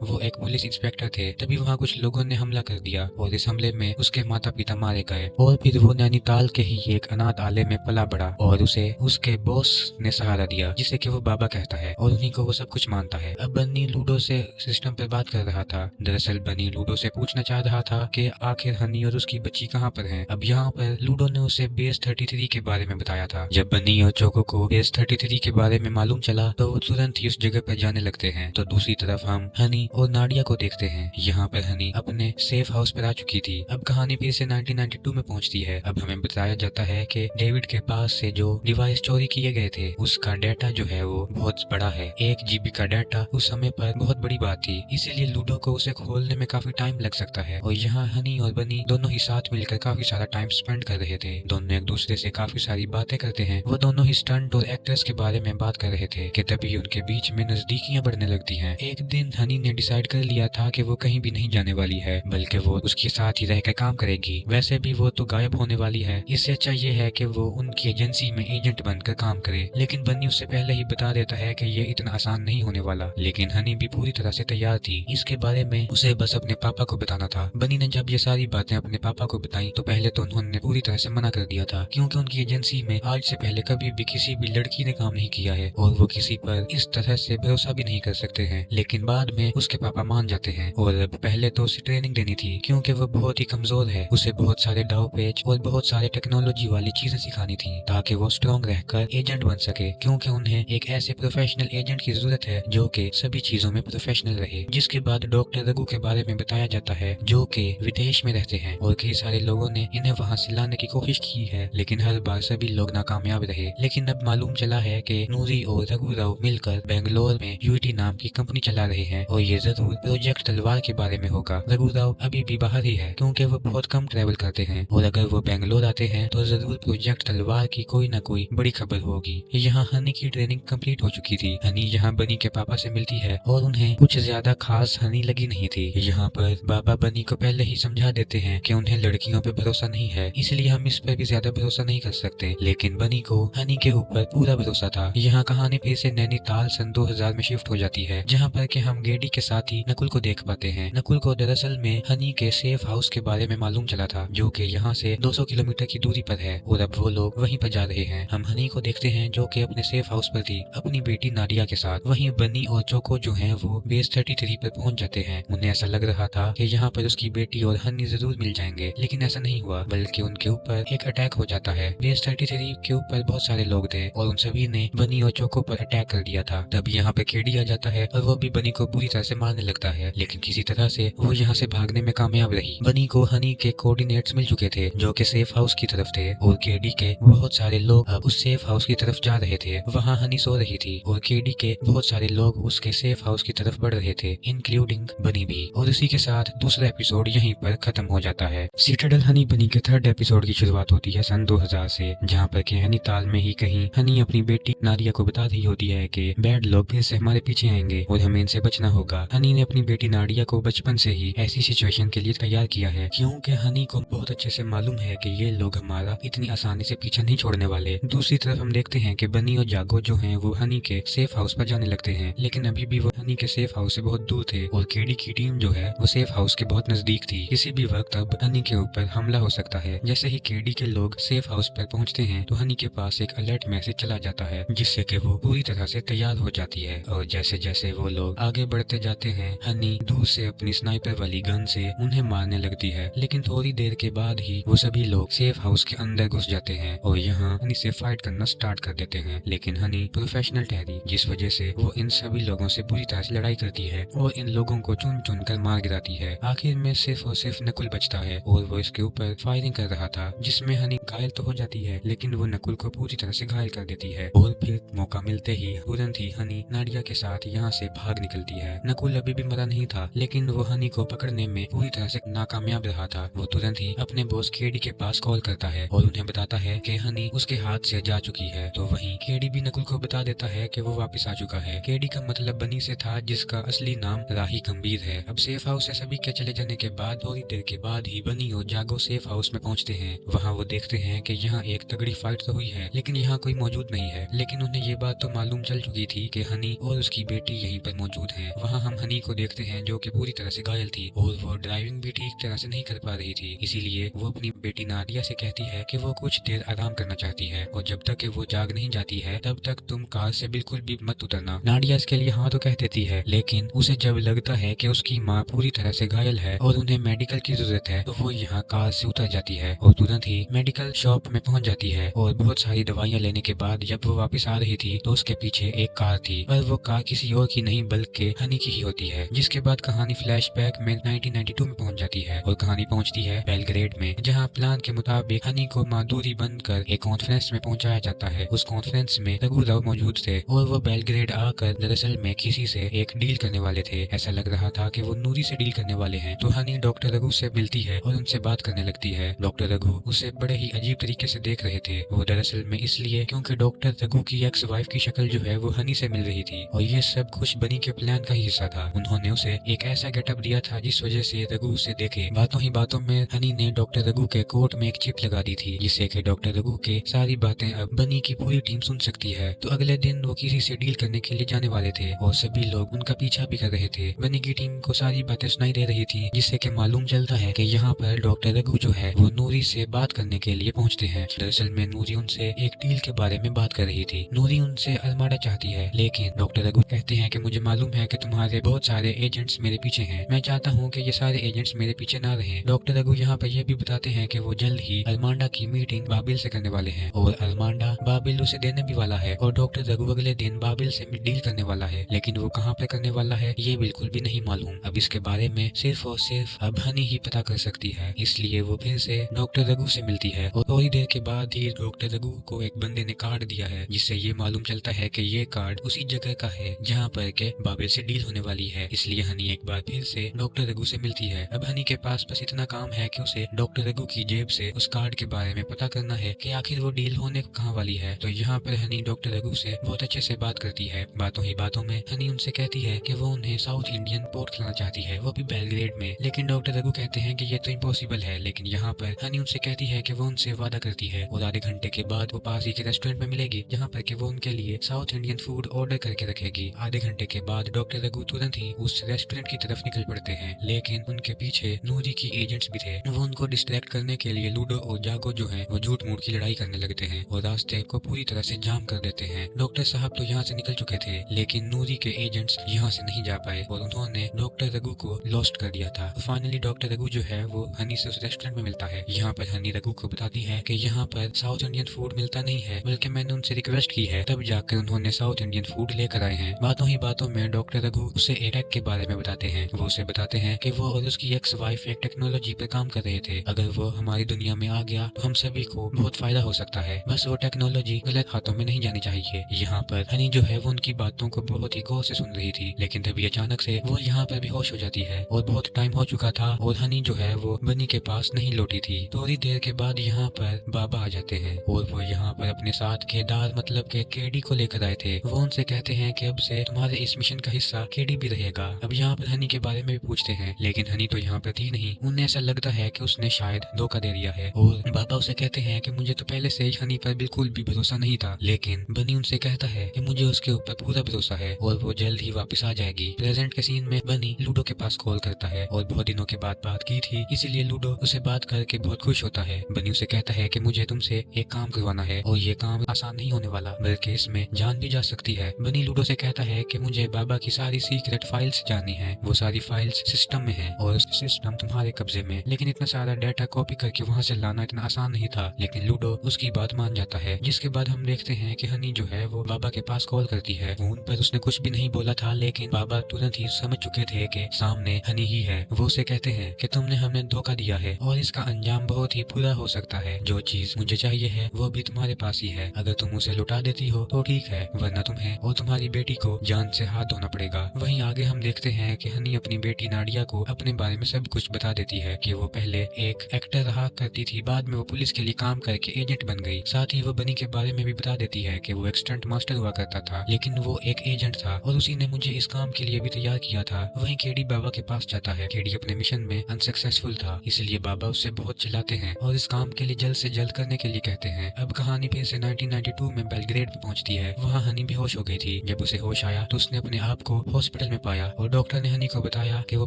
वो एक पुलिस इंस्पेक्टर थे। तभी वहाँ कुछ लोगों ने हमला कर दिया और इस हमले में उसके माता पिता मारे गए। और फिर वो नैनीताल के ही एक अनाथ आलय में पला बड़ा और उसे उसके बॉस ने सहारा दिया, जिसे कि वो बाबा कहता है और उन्हीं को वो सब कुछ मानता है। अब बन्नी लूडो से सिस्टम पर बात कर रहा था। दरअसल बन्नी लूडो से पूछना चाह रहा था कि आखिर हनी और उसकी बच्ची कहाँ पर है। अब यहाँ पर लूडो ने उसे बेस 33 के बारे में बताया था। जब बन्नी और चोको को बेस 33 के बारे में मालूम चला तो वो तुरंत ही उस जगह पर जाने लगते हैं। तो दूसरी तरफ हम हनी और नाडिया को देखते हैं। यहाँ पर हनी अपने सेफ हाउस पर आ चुकी थी। अब कहानी फिर से 1992 में पहुंचती है। अब हमें बताया जाता है कि डेविड के पास से जो डिवाइस चोरी किए गए थे उसका डाटा जो है वो बहुत बड़ा है। 1 GB का डाटा उस समय पर बहुत बड़ी बात थी, इसीलिए लूडो को उसे खोलने में काफी टाइम लग सकता है। और यहाँ हनी और बनी दोनों ही साथ मिलकर काफी सारा टाइम स्पेंड कर रहे थे। दोनों एक दूसरे से काफी सारी बातें करते हैं। वो दोनों ही स्टंट और एक्ट्रेस के बारे में बात कर रहे थे कि तभी उनके बीच में नजदीकियां बढ़ने लगती हैं। एक दिन हनी ने डिसाइड कर लिया था कि वो कहीं भी नहीं जाने वाली है, बल्कि वो उसके साथ ही रहकर काम करेगी। वैसे भी वो तो गायब होने वाली है, इससे अच्छा ये है कि वो उनकी एजेंसी में एजेंट बनकर काम करे। लेकिन बन्नी उससे पहले ही बता देता है कि ये इतना आसान नहीं होने वाला। लेकिन हनी भी पूरी तरह से तैयार थी। इसके बारे में उसे बस अपने पापा को बताना था। बन्नी ने जब ये सारी बातें अपने पापा को बताई तो पहले तो उन्होंने पूरी तरह से मना कर दिया था, क्योंकि उनकी एजेंसी में आज से पहले कभी भी किसी भी लड़की ने काम नहीं किया है और वो किसी पर इस तरह से भरोसा भी नहीं कर सकते हैं। लेकिन बाद में उसके पापा मान जाते हैं और अब पहले तो उसे ट्रेनिंग देनी थी, क्योंकि वो बहुत ही कमजोर है। उसे बहुत सारे दाव पेच और बहुत सारे टेक्नोलॉजी वाली चीजें सिखानी थी ताकि वो स्ट्रॉन्ग रहकर एजेंट बन सके, क्योंकि उन्हें एक ऐसे प्रोफेशनल एजेंट की जरूरत है जो कि सभी चीजों में प्रोफेशनल रहे। जिसके बाद डॉक्टर रघु के बारे में बताया जाता है जो कि विदेश में रहते हैं और कई सारे लोगों ने इन्हें वहां से लाने की कोशिश की है, लेकिन हर बार सभी लोग नाकामयाब रहे। लेकिन अब मालूम चला है कि नूरी और रघु राव मिलकर बेंगलोर में यूटी नाम की कंपनी चला रहे हैं और ये जरूर प्रोजेक्ट तलवार के बारे में होगा। रघु राव अभी भी बाहर ही है, क्योंकि वो बहुत कम ट्रेवल करते हैं और अगर वो बेंगलोर आते हैं तो जरूर प्रोजेक्ट तलवार की कोई ना कोई बड़ी खबर होगी। यहाँ हनी की ट्रेनिंग कंप्लीट हो चुकी थी। हनी यहाँ बनी के पापा से मिलती है और उन्हें कुछ ज्यादा खास हनी लगी नहीं थी। यहाँ पर बाबा बनी को पहले ही समझा देते हैं कि उन्हें लड़कियों पे भरोसा नहीं है, इसलिए हम इस पर भी ज्यादा भरोसा नहीं कर सकते। लेकिन बनी को हनी के ऊपर पूरा भरोसा था। यहाँ कहानी फिर से नैनीताल सन 2000 में शिफ्ट हो जाती है, जहाँ पर कि हम गेडी के साथ ही नकुल को देख पाते हैं। नकुल को दरअसल में हनी के सेफ हाउस के बारे में मालूम चला था, जो कि यहाँ से 200 किलोमीटर की दूरी पर है और अब वो लोग वहीं पर जा रहे हैं। हम हनी को देखते हैं जो कि अपने सेफ हाउस पर थी अपनी बेटी नाडिया के साथ। वहीं बनी और चोको जो हैं वो बेस 33 पर पहुंच जाते हैं। उन्हें ऐसा लग रहा था कि यहाँ पर उसकी बेटी और हनी जरूर मिल जाएंगे, लेकिन ऐसा नहीं हुआ, बल्कि उनके ऊपर एक अटैक हो जाता है। बेस 33 के ऊपर बहुत सारे लोग थे और उन सभी ने बनी और चोको पर अटैक कर दिया था। तब यहाँ पे केडी आ जाता है और वो भी बनी को पूरी तरह से मारने लगता है, लेकिन किसी तरह से वो यहाँ से भागने में कामयाब रही। बनी को हनी के कोऑर्डिनेट्स मिल चुके थे जो कि सेफ हाउस की तरफ थे और केडी के बहुत सारे लोग अब उस सेफ हाउस की तरफ जा रहे थे। वहाँ हनी सो रही थी और केडी के बहुत सारे लोग उसके सेफ हाउस की तरफ बढ़ रहे थे, इंक्लूडिंग बनी भी। और इसी के साथ दूसरा एपिसोड यहीं पर खत्म हो जाता है। सिटाडेल हनी बनी के 3rd एपिसोड की शुरुआत होती है सन 2000 से, जहाँ पर कि नैनीताल में ही कहीं हनी अपनी बेटी नाडिया को बता रही होती है कि बैड लोग फिर से हमारे पीछे आएंगे और हमें इनसे बचना होगा। हनी ने अपनी बेटी नाडिया को बचपन से ही ऐसी सिचुएशन के लिए तैयार किया है, क्योंकि हनी को बहुत अच्छे से मालूम है कि ये लोग हमारा इतनी आसानी से पीछा नहीं छोड़ने वाले। दूसरी तरफ हम देखते हैं कि बनी और जागो जो हैं वो हनी के सेफ हाउस पर जाने लगते हैं, लेकिन अभी भी वो हनी के सेफ हाउस से बहुत दूर थे और केडी की टीम जो है वो सेफ हाउस के बहुत नजदीक थी। किसी भी वक्त अब हनी के ऊपर हमला हो सकता है। जैसे ही केडी के लोग सेफ हाउस पर पहुंचते हैं तो हनी के पास एक अलर्ट मैसेज चला जाता है, जिससे कि वो पूरी तरह से तैयार हो जाती है। और जैसे जैसे वो लोग आगे बढ़ते जाते हैं हनी दूर से अपनी स्नाइपर वाली गन से उन्हें मारने लगती है, लेकिन थोड़ी देर के बाद ही वो सभी लोग सेफ हाउस के अंदर घुस जाते हैं और यहाँ हनी से फाइट करना स्टार्ट कर देते हैं। लेकिन हनी प्रोफेशनल ठहरी, जिस वजह से वो इन सभी लोगों से पूरी तरह से लड़ाई करती है और इन लोगों को चुन चुन कर मार गिराती है। आखिर में सिर्फ और सिर्फ नकुल बचता है और वो इसके ऊपर फायरिंग कर रहा था, जिसमें हनी घायल तो हो जाती है, लेकिन वो नकुल को पूरी तरह से घायल कर देती है। और फिर मौका मिलते ही तुरंत ही हनी नाडिया के साथ यहाँ से भाग निकलती है। नकुल अभी भी मरा नहीं था, लेकिन वो हनी को पकड़ने में पूरी तरह से नाकामयाब रहा था। वो तुरंत ही अपने बॉस केडी के पास कॉल करता है और उन्हें बताता है कि हनी उसके हाथ से जा चुकी है। तो वहीं केडी भी नकुल को बता देता है कि वो वापस आ चुका है। केडी का मतलब बनी से था, जिसका असली नाम राही गंभीर है। अब सेफ हाउस से सभी के चले जाने के बाद थोड़ी देर के बाद ही बनी और जागो सेफ हाउस में पहुंचते हैं। वहाँ वो देखते हैं कि यहाँ एक तगड़ी फाइट तो हुई है, लेकिन यहाँ कोई मौजूद नहीं है। लेकिन उन्हें ये बात तो मालूम चल चुकी थी कि हनी हनी और उसकी बेटी यहीं पर मौजूद हैं। वहाँ हम हनी को देखते हैं जो कि पूरी तरह से घायल थी और वो ड्राइविंग भी ठीक तरह से नहीं कर पा रही थी। इसीलिए वो अपनी बेटी नादिया से कहती है कि वो कुछ देर आराम करना चाहती है और जब तक कि वो जाग नहीं जाती है तब तक तुम कार से बिल्कुल भी मत उतरना। नादिया इसके लिए हाँ तो कह देती है, लेकिन उसे जब लगता है कि उसकी माँ पूरी तरह से घायल है और उन्हें मेडिकल की जरूरत है तो वो यहाँ कार से उतर जाती है और तुरंत ही मेडिकल शॉप में पहुंच जाती है। और बहुत सारी दवाइयाँ लेने के बाद जब वो वापस आ रही थी तो उसके पीछे एक कार थी, पर वो कार किसी और की नहीं बल्कि हनी की ही होती है। जिसके बाद कहानी फ्लैशबैक में 1992 में पहुंच जाती है और कहानी पहुंचती है बेलग्रेड में, जहां प्लान के मुताबिक हनी को माधुरी बंद कर एक कॉन्फ्रेंस में पहुंचाया जाता है। उस कॉन्फ्रेंस में रघु राव मौजूद थे और वो बेलग्रेड आकर दरअसल में किसी से एक डील करने वाले थे। ऐसा लग रहा था कि वो नूरी से डील करने वाले हैं। तो हनी डॉक्टर रघु से मिलती है और उनसे बात करने लगती है। डॉक्टर रघु उसे बड़े ही अजीब तरीके से देख रहे थे। वो दरअसल में इसलिए क्योंकि डॉक्टर रघु की एक्स वाइफ की शक्ल जो है वो हनी से मिल रही थी और ये सब कुछ बनी के प्लान का ही हिस्सा था। उन्होंने उसे एक ऐसा गेटअप दिया था जिस वजह से रघु उसे देखे। बातों ही बातों में हनी ने डॉक्टर रघु के कोट में एक चिप लगा दी थी जिससे कि डॉक्टर रघु के सारी बातें अब बनी की पूरी टीम सुन सकती है। तो अगले दिन वो किसी से डील करने के लिए जाने वाले थे और सभी लोग उनका पीछा भी कर रहे थे। बनी की टीम को सारी बातें सुनाई दे रही थी जिससे कि मालूम चलता है कि यहाँ पर डॉक्टर रघु जो है वो नूरी से बात करने के लिए पहुँचते हैं। दरअसल में नूरी उनसे एक डील के बारे में बात कर रही थी। नूरी उनसे अल्माड़ा चाहती है, लेकिन डॉक्टर रघु कहते हैं कि मुझे मालूम है कि तुम्हारे बहुत सारे एजेंट्स मेरे पीछे हैं। मैं चाहता हूँ कि ये सारे एजेंट्स मेरे पीछे ना रहें। डॉक्टर रघु यहाँ पर यह भी बताते हैं कि वो जल्द ही अल्मांडा की मीटिंग बाबिल से करने वाले हैं और अल्मांडा बाबिल उसे देने भी वाला है और डॉक्टर रघु अगले दिन बाबिल से डील करने वाला है, लेकिन वो कहाँ पे करने वाला है ये बिल्कुल भी नहीं मालूम। अब इसके बारे में सिर्फ और सिर्फ अब हनी ही पता कर सकती है। इसलिए वो फिर से डॉक्टर रघु से मिलती है और थोड़ी देर के बाद ही डॉक्टर रघु को एक बंदे ने कार्ड दिया है जिससे ये मालूम चलता है कि ये कार्ड उसी जगह का है जहाँ पर के बाबिल से डील होने वाली है। इसलिए हनी एक बार फिर से डॉक्टर रघु से मिलती है। अब हनी के पास बस इतना काम है कि उसे डॉक्टर रघु की जेब से उस कार्ड के बारे में पता करना है कि आखिर वो डील होने कहाँ वाली है। तो यहाँ पर हनी डॉक्टर रघु से बहुत अच्छे से बात करती है। बातों ही बातों में हनी उनसे कहती है कि वो उन्हें साउथ इंडियन पोर्ट खिलाना चाहती है, वो भी बेलग्रेड में। लेकिन डॉक्टर रघु कहते हैं कि ये तो इम्पॉसिबल है। लेकिन यहाँ पर हनी उनसे कहती है कि वो उनसे वादा करती है और आधे घंटे के बाद वो पास ही के रेस्टोरेंट में मिलेगी जहाँ पर कि वो उनके लिए साउथ इंडियन फूड ऑर्डर करके रखेगी। आधे घंटे के बाद डॉक्टर रघु तुरंत ही उस रेस्टोरेंट की तरफ निकल पड़ते हैं, लेकिन उनके पीछे नूरी की एजेंट्स भी थे। वो उनको डिस्ट्रैक्ट करने के लिए लूडो और जागो जो है वो झूठ मूठ की लड़ाई करने लगते हैं और रास्ते को पूरी तरह से जाम कर देते हैं। डॉक्टर साहब तो यहाँ से निकल चुके थे, लेकिन नूरी के एजेंट्स यहाँ से नहीं जा पाए और उन्होंने डॉक्टर रघु को लॉस्ट कर दिया था। फाइनली डॉक्टर रघु जो है वो हनी से उस रेस्टोरेंट में मिलता है। यहाँ पर हनी रघु को बताती है कि यहाँ पर साउथ इंडियन फूड मिलता नहीं है, बल्कि मैंने उनसे रिक्वेस्ट की है तब जाकर उन्होंने साउथ इंडियन फूड लेकर आए हैं। बातों ही बातों में डॉक्टर रघु उसे अटैक के बारे में बताते हैं। वो उसे बताते हैं कि वो और उसकी एक्स वाइफ एक टेक्नोलॉजी पर काम कर रहे थे। अगर वो हमारी दुनिया में आ गया तो हम सभी को बहुत फायदा हो सकता है, बस वो टेक्नोलॉजी गलत हाथों में नहीं जानी चाहिए। यहाँ पर हनी जो है वो उनकी बातों को बहुत ही गौर से सुन रही थी, लेकिन तभी अचानक से वो यहाँ पर बेहोश हो जाती है और बहुत टाइम हो चुका था और हनी जो है वो बनी के पास नहीं लौटी थी। थोड़ी देर के बाद यहाँ पर बाबा आ जाते हैं और वो यहाँ पर अपने साथ केदार मतलब के केडी को लेकर आए थे। वो उनसे कहते हैं कि अब से तुम्हारे इस मिशन का हिस्सा केडी भी रहेगा। अब यहाँ पर हनी के बारे में भी पूछते हैं, लेकिन हनी तो यहाँ पर थी नहीं। उन्हें ऐसा लगता है कि उसने शायद धोखा दे दिया है और बाबा उसे कहते हैं कि मुझे तो पहले से ही हनी पर बिल्कुल भी भरोसा नहीं था, लेकिन बनी उनसे कहता है कि मुझे उसके ऊपर पूरा भरोसा है और वो जल्द ही वापस आ जाएगी। प्रेजेंट के सीन में बनी लूडो के पास कॉल करता है और बहुत दिनों के बाद बात की थी, इसीलिए लूडो उसे बात करके बहुत खुश होता है। बनी उसे कहता है कि मुझे तुमसे एक काम करवाना है और ये काम आसान नहीं होने वाला, बल्कि इसमें जान भी जा सकती है। बनी लूडो से कहता है कि मुझे बाबा की सारी सीक्रेट फाइल्स जाननी है। वो सारी फाइल्स सिस्टम में है और सिस्टम तुम्हारे कब्जे में, लेकिन इतना सारा डाटा कॉपी करके वहाँ से लाना इतना आसान नहीं था। लेकिन लूडो उसकी बात मान जाता है। जिसके बाद हम देखते हैं कि हनी जो है वो बाबा के पास कॉल करती है। फोन पर उसने कुछ भी नहीं बोला था, लेकिन बाबा तुरंत ही समझ चुके थे कि सामने हनी ही है। वो उसे कहते हैं कि तुमने हमें धोखा दिया है और इसका अंजाम बहुत ही बुरा हो सकता है। जो चीज मुझे चाहिए है वो भी तुम्हारे पास ही है। अगर तुम उसे लुटा देती हो तो ठीक है, वरना तुम्हें और तुम्हारी बेटी को जान से हाथ धोना पड़ेगा। वहीं आगे हम देखते हैं कि हनी अपनी बेटी नाडिया को अपने बारे में सब कुछ बता देती है कि वो पहले एक एक्टर रहा करती थी, बाद में वो पुलिस के लिए काम करके एजेंट बन गई। साथ ही वो बनी के बारे में भी बता देती है कि वो एक स्टंट मास्टर हुआ करता था, लेकिन वो एक एजेंट था और उसी ने मुझे इस काम के लिए भी तैयार किया था। वहीं केडी बाबा के पास जाता है। केडी अपने मिशन में अनसक्सेसफुल था, इसलिए बाबा उससे बहुत चिल्लाते हैं और इस काम के लिए जल्द से जल्द करने के लिए कहते हैं। अब कहानी फिर से 1992 में बेलग्रेड में पहुंचती है। वहाँ हनी बेहोश हो गई थी थी। जब उसे होश आया तो उसने अपने आप को हॉस्पिटल में पाया और डॉक्टर ने हनी को बताया कि वो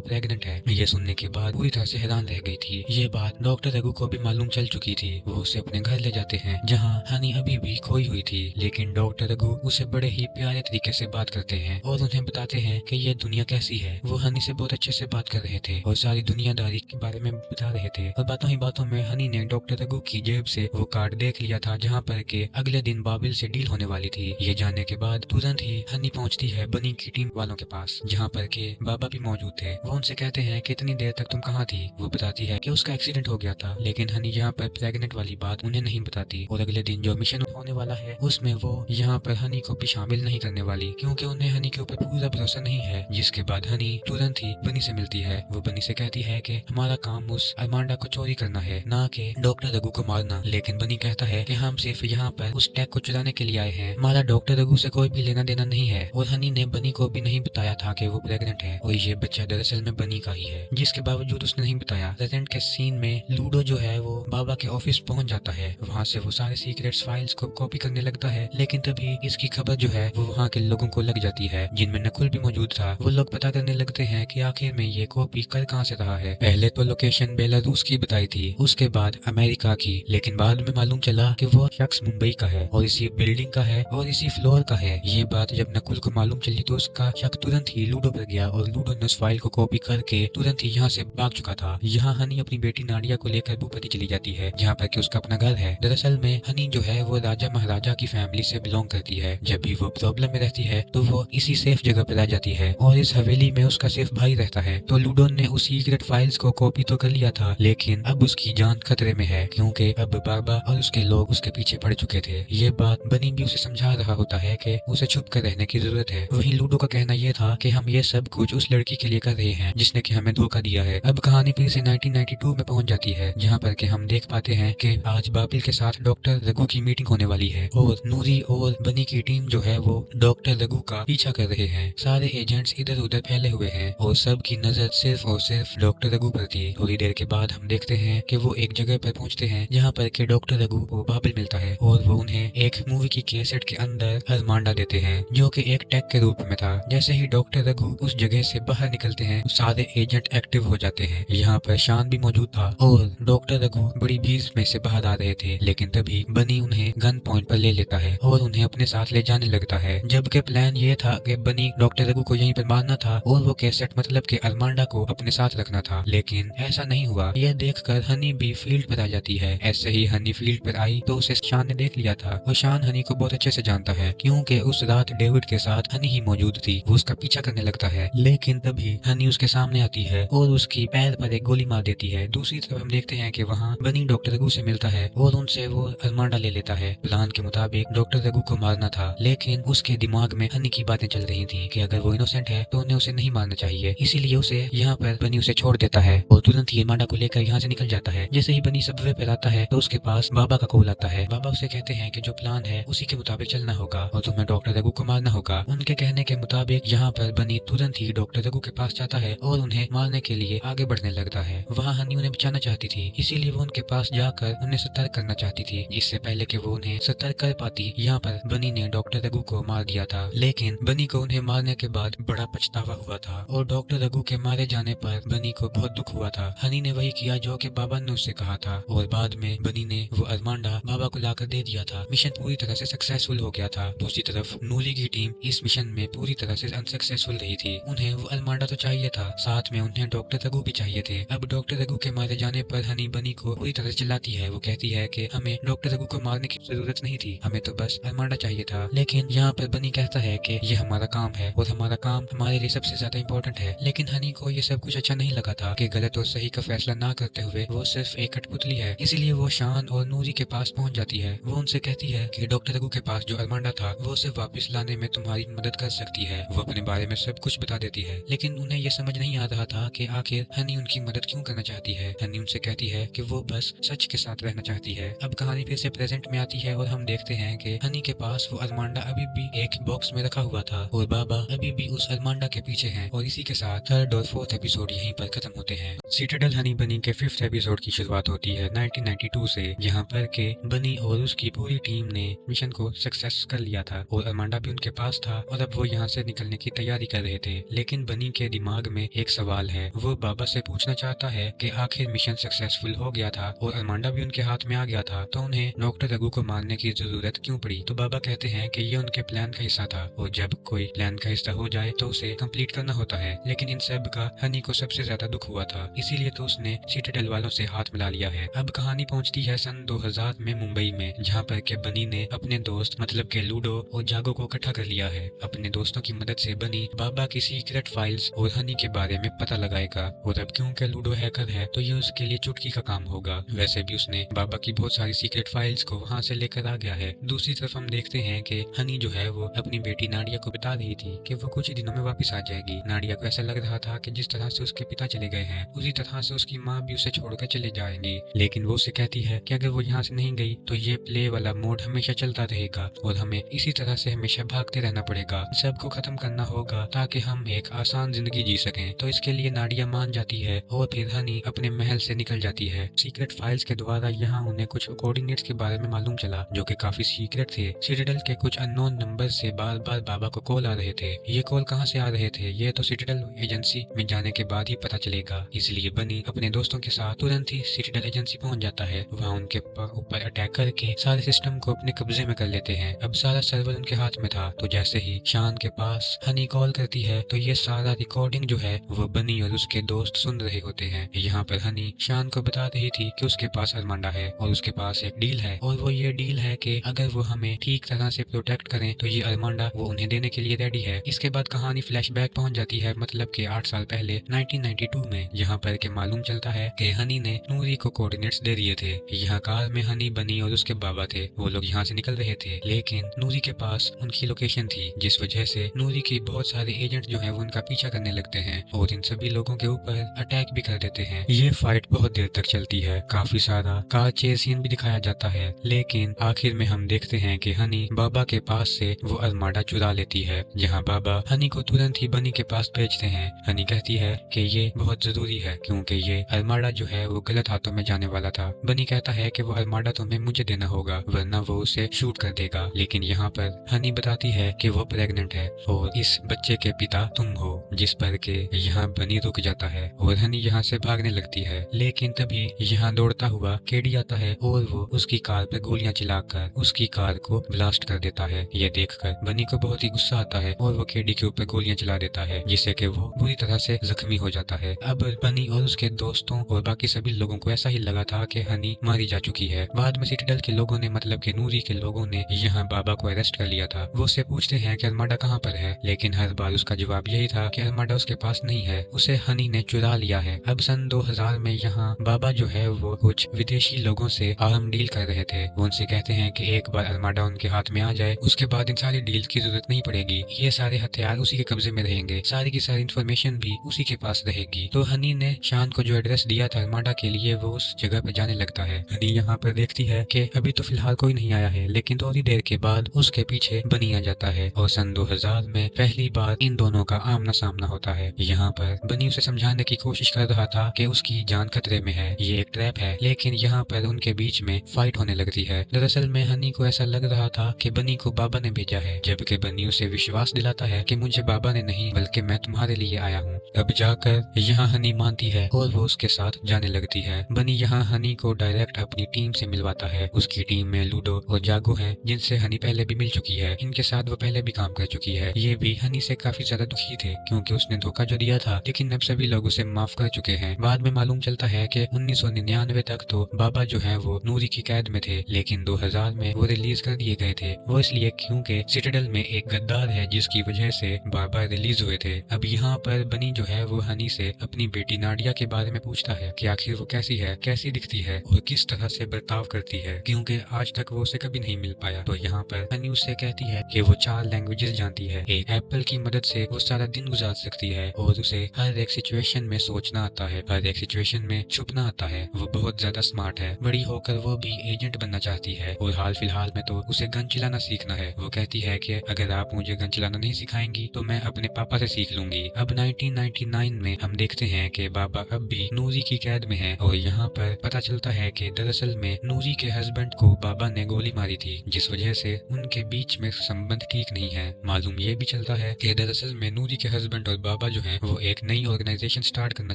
प्रेग्नेंट है। ये सुनने के बाद पूरी तरह से हैरान रह गई थी। ये बात डॉक्टर रघु को भी मालूम चल चुकी थी। वो उसे अपने घर ले जाते हैं जहाँ हनी अभी भी खोई हुई थी, लेकिन डॉक्टर रघु उसे बड़े ही प्यारे तरीके से बात करते हैं और उन्हें बताते हैं कि ये दुनिया कैसी है। वो हनी से बहुत अच्छे से बात कर रहे थे और सारी दुनियादारी के बारे में बता रहे थे। और बातों ही बातों में हनी ने डॉक्टर रघु की जेब से वो कार्ड देख लिया था जहाँ पर के अगले दिन बाबिल से डील होने वाली थी। ये जानने के बाद तुरंत ही हनी पहुंचती है बनी की टीम वालों के पास जहाँ पर के बाबा भी मौजूद थे। वो उनसे कहते हैं कि इतनी देर तक तुम कहाँ थी। वो बताती है कि उसका एक्सीडेंट हो गया था, लेकिन हनी यहाँ पर प्रेग्नेंट वाली बात उन्हें नहीं बताती। और अगले दिन जो मिशन होने वाला है उसमें वो यहाँ पर हनी को भी शामिल नहीं करने वाली, क्योंकि उन्हें हनी के ऊपर पूरा भरोसा नहीं है। जिसके बाद हनी तुरंत ही बनी से मिलती है। वो बनी से कहती है कि हमारा काम उस अरमांडा को चोरी करना है, ना कि डॉक्टर रघु को मारना। लेकिन बनी कहता है कि हम सिर्फ यहाँ पर उस टैग को चुराने के लिए आए हैं, हमारा डॉक्टर रघु से कोई भी लेना देना नहीं है। और हनी ने बनी को भी नहीं बताया था कि वो प्रेग्नेंट है और ये बच्चा दरअसल में बनी का ही है, जिसके बावजूद उसने नहीं बताया। प्रेजेंट के सीन में लूडो जो है वो बाबा के ऑफिस पहुंच जाता है। वहाँ से वो सारे सीक्रेट्स फाइल्स को कॉपी करने लगता है, लेकिन तभी इसकी खबर जो है वो वहाँ के लोगों को लग जाती है, जिनमें नकुल भी मौजूद था। वो लोग पता करने लगते हैं कि आखिर में ये कॉपी कर कहाँ से रहा है। पहले तो लोकेशन बेलारूस की बताई थी, उसके बाद अमेरिका की, लेकिन बाद में मालूम चला कि वो शख्स मुंबई का है और इसी बिल्डिंग का है और इसी फ्लोर का है। ये बात जब नकुल को मालूम चली तो उसका शक तुरंत ही लूडो पर गया और लूडो ने उस फाइल को कॉपी करके तुरंत ही यहाँ से भाग चुका था। यहाँ हनी अपनी बेटी नाडिया को लेकर भूपति चली जाती है, जहाँ पर कि उसका अपना घर है। दरअसल में हनी जो है वो राजा महाराजा की फैमिली से बिलोंग करती है। जब भी वो प्रॉब्लम में रहती है तो वो इसी सेफ जगह पर आ जाती है और इस हवेली में उसका सिर्फ भाई रहता है। तो लूडो ने उस सीक्रेट फाइल्स को कॉपी तो कर लिया था, लेकिन अब उसकी जान खतरे में है, क्योंकि अब बाबा और उसके लोग उसके पीछे पड़ चुके थे। ये बात बनी भी उसे समझा रहा होता है कि उसे छुप कर रहने की जरूरत है। वहीं लूडो का कहना यह था कि हम ये सब कुछ उस लड़की के लिए कर रहे हैं जिसने कि हमें धोखा दिया है। अब कहानी फिर से 1992 में पहुंच जाती है, जहाँ पर कि हम देख पाते हैं कि आज बाबिल के साथ डॉक्टर रघु की मीटिंग होने वाली है और नूरी और बनी की टीम जो है वो डॉक्टर रघु का पीछा कर रहे हैं। सारे एजेंट्स इधर उधर फैले हुए हैं और सबकी नजर सिर्फ और सिर्फ डॉक्टर रघु पर थी। थोड़ी देर के बाद हम देखते हैं कि वो एक जगह पर पहुंचते हैं जहाँ पर के डॉक्टर रघु को बाबिल मिलता है और वो उन्हें एक मूवी की कैसेट के अंदर अरमांडा देते हैं, जो कि एक टैग के रूप में था। जैसे ही डॉक्टर रघु उस जगह से बाहर निकलते हैं सारे एजेंट एक्टिव हो जाते हैं। यहाँ पर शान भी मौजूद था और डॉक्टर रघु बड़ी भीड़ में से बाहर आ रहे थे, लेकिन तभी बनी उन्हें गन पॉइंट पर ले लेता है और उन्हें अपने साथ ले जाने लगता है। जबकि प्लान ये था कि बनी डॉक्टर रघु को यहीं पर मारना था और वो कैसेट मतलब के अरमांडा को अपने साथ रखना था, लेकिन ऐसा नहीं हुआ। यह देखकर हनी भी फील्ड पर आ जाती है। ऐसे ही हनी फील्ड पर आई तो उसे शान ने देख लिया था और शान हनी को बहुत अच्छे से जानता है, क्योंकि उस रात डेविड के साथ हनी ही मौजूद थी। वो उसका पीछा करने लगता है, लेकिन तभी हनी उसके सामने आती है और उसकी पैर पर एक गोली मार देती है। दूसरी तरफ हम देखते हैं कि वहाँ बनी डॉक्टर रघु से मिलता है और उनसे वो अरमांडा ले लेता है। प्लान के मुताबिक डॉक्टर रघु को मारना था, लेकिन उसके दिमाग में हनी की बातें चल रही थी कि अगर वो इनोसेंट है तो उन्हें उसे नहीं मारना चाहिए। इसीलिए उसे यहाँ पर बनी उसे छोड़ देता है और तुरंत ही अरमांडा को लेकर यहाँ से निकल जाता है। जैसे ही बनी सबवे पर आता है तो उसके पास बाबा का कॉल आता है। बाबा उसे कहते हैं कि जो प्लान है उसी के मुताबिक चलना होगा और तुम्हें डॉक्टर रघु को मारना होगा। उनके कहने के मुताबिक यहाँ पर बनी तुरंत ही डॉक्टर रघु के पास जाता है और उन्हें मारने के लिए आगे बढ़ने लगता है। वहाँ हनी उन्हें बचाना चाहती थी, इसीलिए वो उनके पास जाकर उन्हें सतर्क करना चाहती थी। इससे पहले कि वो उन्हें सतर्क कर पाती, यहाँ पर बनी ने डॉक्टर रघु को मार दिया था। लेकिन बनी को उन्हें मारने के बाद बड़ा पछतावा हुआ था और डॉक्टर रघु के मारे जाने पर बनी को बहुत दुख हुआ था। हनी ने वही किया जो कि बाबा ने उससे कहा था और बाद में बनी ने वो अरमांडा बाबा को लाकर दे दिया था। मिशन पूरी तरह से सक्सेसफुल हो गया था। दूसरी तरफ नूरी की टीम इस मिशन में पूरी तरह से अनसक्सेसफुल रही थी। उन्हें वो अरमांडा तो चाहिए था, साथ में उन्हें डॉक्टर रघु भी चाहिए थे। अब डॉक्टर रघु के मारे जाने पर हनी बनी को पूरी तरह चिल्लाती है। वो कहती है कि हमें डॉक्टर रघु को मारने की जरूरत नहीं थी, हमें तो बस अरमांडा चाहिए था। लेकिन यहाँ पर बनी कहता है कि ये हमारा काम है और हमारा काम हमारे लिए सबसे ज्यादा इम्पोर्टेंट है। लेकिन हनी को ये सब कुछ अच्छा नहीं लगा था कि गलत और सही का फैसला ना करते हुए वो सिर्फ एक कठपुतली है। इसीलिए वो शान और नूरी के पास पहुंच जाती है। वो उनसे कहती है कि डॉक्टर रघु के पास जो अरमांडा था वो उसे वापस लाने में तुम्हारी मदद कर सकती है। वो अपने बारे में सब कुछ बता देती है, लेकिन उन्हें ये समझ नहीं आ रहा था कि आखिर हनी उनकी मदद क्यों करना चाहती है। हनी उनसे कहती है कि वो बस सच के साथ रहना चाहती है। अब कहानी फिर से प्रेजेंट में आती है और हम देखते हैं कि हनी के पास वो अरमांडा अभी भी एक बॉक्स में रखा हुआ था और बाबा अभी भी उस अरमांडा के पीछे हैं। और इसी के साथ थर्ड और फोर्थ एपिसोड यहीं पर खत्म होते हैं। सिटाडेल हनी बनी के फिफ्थ एपिसोड की शुरुआत होती है 1992 से, जहाँ पर के बनी और उसकी पूरी टीम ने मिशन को सक्सेस कर लिया था और अरमांडा अरमांडा भी उनके पास था और अब वो यहाँ से निकलने की तैयारी कर रहे थे। लेकिन बनी के दिमाग में एक सवाल है। वो बाबा से पूछना चाहता है कि आखिर मिशन सक्सेसफुल हो गया था और अरमांडा भी उनके हाथ में आ गया था, तो उन्हें डॉक्टर रघु को मारने की जरूरत क्यों पड़ी। तो बाबा कहते हैं कि ये उनके प्लान का हिस्सा था और जब कोई प्लान का हिस्सा हो जाए तो उसे कंप्लीट करना होता है। लेकिन इन सब का हनी को सबसे ज्यादा दुख हुआ था, इसीलिए तो उसने सिटाडेल वालों से हाथ मिला लिया है। अब कहानी पहुंचती है सन 2000 में मुंबई में, जहाँ पर के बनी ने अपने दोस्त मतलब के लूडो और जागो को इकट्ठा कर लिया है। अपने दोस्तों की मदद से बनी बाबा की सीक्रेट फाइल्स और हनी के बारे में पता लगाएगा और अब क्योंकि लूडो हैकर है तो ये उसके लिए चुटकी का काम होगा। वैसे भी उसने बाबा की बहुत सारी सीक्रेट फाइल्स को वहाँ से लेकर आ गया है। दूसरी तरफ हम देखते हैं कि हनी जो है वो अपनी बेटी नाडिया को बता रही थी कि वो कुछ ही दिनों में वापस आ जाएगी। नाडिया को ऐसा लग रहा था कि जिस तरह से उसके पिता चले गए हैं उसी तरह से उसकी माँ भी उसे छोड़कर चले जाएंगी। लेकिन वो उसे कहती है कि अगर वो यहाँ से नहीं गई तो ये प्ले वाला मोड हमेशा चलता रहेगा और हमें इसी तरह से हमेशा भागते रहना पड़ेगा। सबको खत्म करना होगा ताकि हम एक आसान जिंदगी जी सकें। तो इसके लिए नाडिया मान जाती है और फिर हनी अपने महल से निकल जाती है। सीक्रेट फाइल्स के द्वारा यहाँ उन्हें कुछ कोऑर्डिनेट्स के बारे में मालूम चला जो कि काफी सीक्रेट थे। सिटाडेल के कुछ अननोन नंबर से बार बार बाबा को कॉल आ रहे थे। ये कॉल कहाँ से आ रहे थे ये तो सिटाडेल एजेंसी में जाने के बाद ही पता चलेगा। इसलिए बनी अपने दोस्तों के साथ तुरंत ही सिटाडेल एजेंसी पहुंच जाता है। वहाँ उनके ऊपर अटैक करके सारे सिस्टम को अपने कब्जे में कर लेते हैं। अब सारा सर्वर उनके हाथ में था। तो जैसे ही शान के पास हनी कॉल करती है तो ये सारा रिकॉर्डिंग जो है वो बनी और उसके दोस्त सुन रहे होते हैं। यहाँ पर हनी शान को बता रही थी कि उसके पास अरमांडा है और उसके पास एक डील है और वो ये डील है कि अगर वो हमें ठीक तरह से प्रोटेक्ट करें तो ये अरमांडा वो उन्हें देने के लिए रेडी है। इसके बाद कहानी फ्लैशबैक पहुंच जाती है, मतलब कि 8 साल पहले 1992 में, जहाँ पर के मालूम चलता है कि हनी ने नूरी को कोऑर्डिनेट्स दे दिए थे। यहाँ कार में हनी, बनी और उसके बाबा थे। वो लोग यहाँ से निकल रहे थे लेकिन नूरी के पास उनकी लोकेशन थी, जिस वजह से नूरी के बहुत सारे एजेंट जो है वो उनका पीछा करने लगते हैं और इन सभी लोगों के ऊपर अटैक भी कर देते हैं। ये फाइट बहुत देर तक चलती है, काफी सारा कार चेज सीन भी दिखाया जाता है। लेकिन आखिर में हम देखते हैं कि हनी बाबा के पास से वो अरमांडा चुरा लेती है, जहाँ बाबा हनी को तुरंत ही बनी के पास भेजते हैं। हनी कहती है कि ये बहुत जरूरी है क्योंकि ये अरमांडा जो है वो गलत हाथों में जाने वाला था। बनी कहता है कि वो अरमांडा तुम्हें मुझे देना होगा वरना वो उसे शूट कर देगा। लेकिन यहाँ पर हनी बताती है कि वो प्रेग्नेंट है और इस बच्चे के पिता तुम हो, जिस पर के यहाँ बनी रुक जाता है और हनी यहाँ से भागने लगती है। लेकिन तभी यहाँ दौड़ता हुआ केडी आता है और वो उसकी कार पर गोलियां चलाकर उसकी कार को ब्लास्ट कर देता है। ये देखकर बनी को बहुत ही गुस्सा आता है और वो केडी के ऊपर गोलियां चला देता है, जिससे कि वो बुरी तरह से जख्मी हो जाता है। अब बनी और उसके दोस्तों और बाकी सभी लोगों को ऐसा ही लगा था कि हनी मारी जा चुकी है। बाद में सिटाडेल के लोगों ने, मतलब कि नूरी के लोगों ने यहाँ बाबा को अरेस्ट कर लिया था। वो उससे पूछते हैं कि अरमांडा कहाँ पर है, लेकिन हर बार उसका जवाब यही था कि अरमांडा उसके पास नहीं है, उसे हनी ने चुरा लिया है। अब सन 2000 में यहाँ बाबा जो है वो कुछ विदेशी लोगों से आर्म डील कर रहे थे। वो उनसे कहते हैं कि एक बार अरमांडा उनके हाथ में आ जाए उसके बाद इन सारी डील की जरूरत नहीं पड़ेगी, ये सारे हथियार उसी के कब्जे में रहेंगे, सारी की सारी इन्फॉर्मेशन भी उसी के पास रहेगी। तो हनी ने शान को जो एड्रेस दिया था अरमांडा के लिए वो उस जगह पर जाने लगता है। हनी यहाँ पर देखती है कि अभी तो फिलहाल कोई नहीं आया है, लेकिन थोड़ी देर के बाद उसके पीछे बनी आ जाता है और सन 2000 में पहली बार इन दोनों का आमना सामना होता है। यहाँ पर बनी उसे समझाने की कोशिश कर रहा था कि उसकी जान खतरे में है, ये एक ट्रैप है, लेकिन यहाँ पर उनके बीच में फाइट होने लगती है। दरअसल में हनी को ऐसा लग रहा था कि बनी को बाबा ने भेजा है, जबकि बनी उसे विश्वास दिलाता है कि मुझे बाबा ने नहीं बल्कि मैं तुम्हारे लिए आया हूँ। अब जाकर यहाँ हनी मानती है और वो उसके साथ जाने लगती है। बनी यहाँ हनी को डायरेक्ट अपनी टीम से मिलवाता है। उसकी टीम में लूडो और जागो हैं, जिनसे हनी पहले भी मिल चुकी है। इनके साथ वो पहले भी काम कर चुकी है। ये भी हनी से काफी ज्यादा दुखी थे क्योंकि उसने धोखा जो दिया था, लेकिन अब सभी लोग उसे माफ कर चुके हैं। बाद में मालूम चलता है कि 1999 तक तो बाबा जो है वो नूरी की कैद में थे, लेकिन 2000 में वो रिलीज कर दिए गए थे। वो इसलिए क्योंकि सिटाडेल में एक गद्दार है जिसकी वजह से बाबा रिलीज हुए थे। अब यहाँ पर बनी जो है वो हनी से अपनी बेटी नाडिया के बारे में पूछता है कि आखिर वो कैसी है, कैसी दिखती है और किस तरह से बर्ताव करती है, क्योंकि आज तक वो उसे कभी नहीं मिल पाया। तो यहाँ पर हनी उससे कहती है कि वो 4 लैंग्वेजेस जानती है, एक एप्पल की मदद से वो सारा दिन गुजार सकती है और उसे हर एक सिचुएशन में सोचना आता है, हर एक सिचुएशन में छुपना आता है। वो बहुत ज्यादा स्मार्ट है। बड़ी होकर वो भी एजेंट बनना चाहती है और हाल फिलहाल में तो उसे गन चलाना सीखना है। वो कहती है कि अगर आप मुझे गन चलाना नहीं सिखाएंगी तो मैं अपने पापा से सीख लूंगी। अब 1999 में हम देखते हैं कि बाबा अब भी नूरी की कैद में है और यहाँ पर पता चलता है कि दरअसल में नूरी के हस्बैंड को बाबा ने गोली मारी थी, जिस वजह से उनके बीच में संबंध ठीक नहीं है। मालूम ये भी चलता है कि दरअसल में नूरी के हस्बैंड और बाबा जो हैं वो एक नई ऑर्गेनाइजेशन स्टार्ट करना